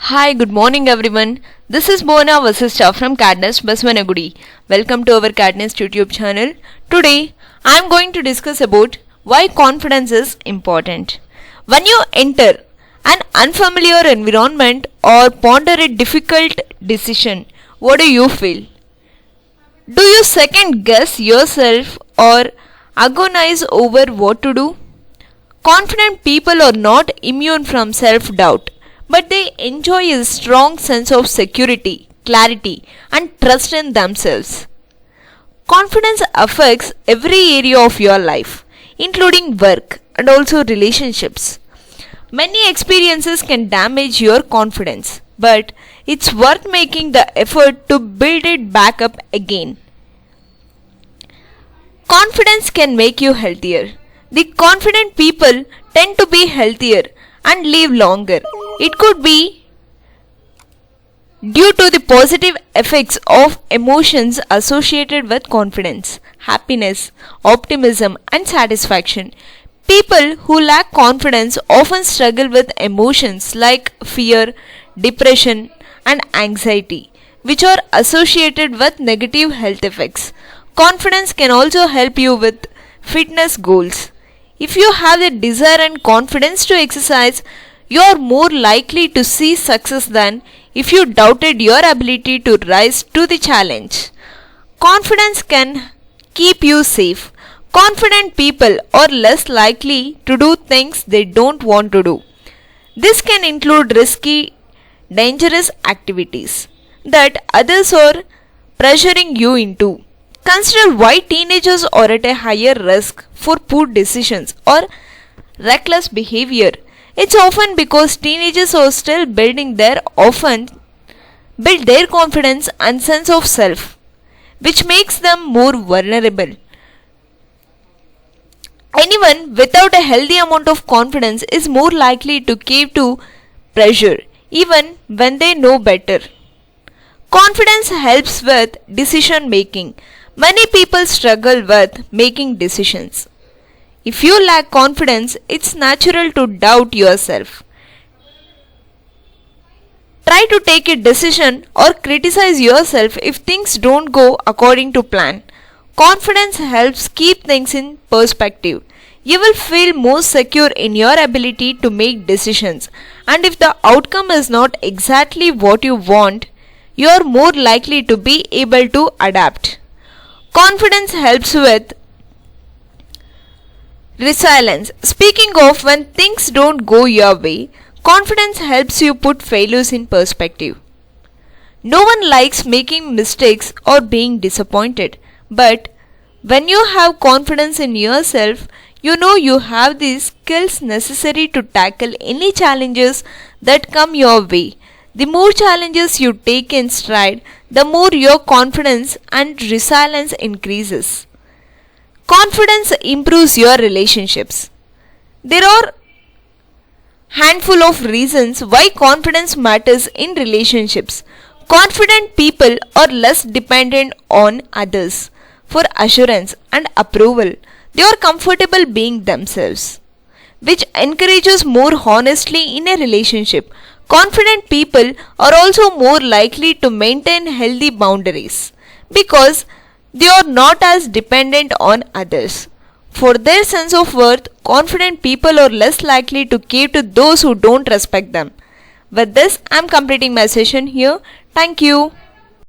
Hi, good morning everyone. This is Bona Vasistha from Cadness Baswanagudi. Welcome to our Cadness YouTube channel. Today, I am going to discuss about why confidence is important. When you enter an unfamiliar environment or ponder a difficult decision, what do you feel? Do you second guess yourself or agonize over what to do? Confident people are not immune from self doubt, but they enjoy a strong sense of security, clarity, and trust in themselves. Confidence affects every area of your life, including work and also relationships. Many experiences can damage your confidence, but it's worth making the effort to build it back up again. Confidence can make you healthier. The confident people tend to be healthier and live longer. It could be due to the positive effects of emotions associated with confidence, happiness, optimism, and satisfaction. People who lack confidence often struggle with emotions like fear, depression, and anxiety, which are associated with negative health effects. Confidence can also help you with fitness goals. If you have the desire and confidence to exercise, you are more likely to see success than if you doubted your ability to rise to the challenge. Confidence can keep you safe. Confident people are less likely to do things they don't want to do. This can include risky, dangerous activities that others are pressuring you into. Consider why teenagers are at a higher risk for poor decisions or reckless behavior. It's often because teenagers are still often build their confidence and sense of self, which makes them more vulnerable. Anyone without a healthy amount of confidence is more likely to cave to pressure, even when they know better. Confidence helps with decision making. Many people struggle with making decisions. If you lack confidence, it's natural to doubt yourself. Try to take a decision or criticize yourself if things don't go according to plan. Confidence helps keep things in perspective. You will feel more secure in your ability to make decisions, and if the outcome is not exactly what you want, you are more likely to be able to adapt. Confidence helps with resilience. Speaking of when things don't go your way, confidence helps you put failures in perspective. No one likes making mistakes or being disappointed, but when you have confidence in yourself, you know you have the skills necessary to tackle any challenges that come your way. The more challenges you take in stride, the more your confidence and resilience increases. Confidence improves your relationships. There are handful of reasons why confidence matters in relationships. Confident people are less dependent on others for assurance and approval. They are comfortable being themselves, which encourages more honesty in a relationship. Confident people are also more likely to maintain healthy boundaries because they are not as dependent on others. For their sense of worth, confident people are less likely to cave to those who don't respect them. With this, I am completing my session here. Thank you.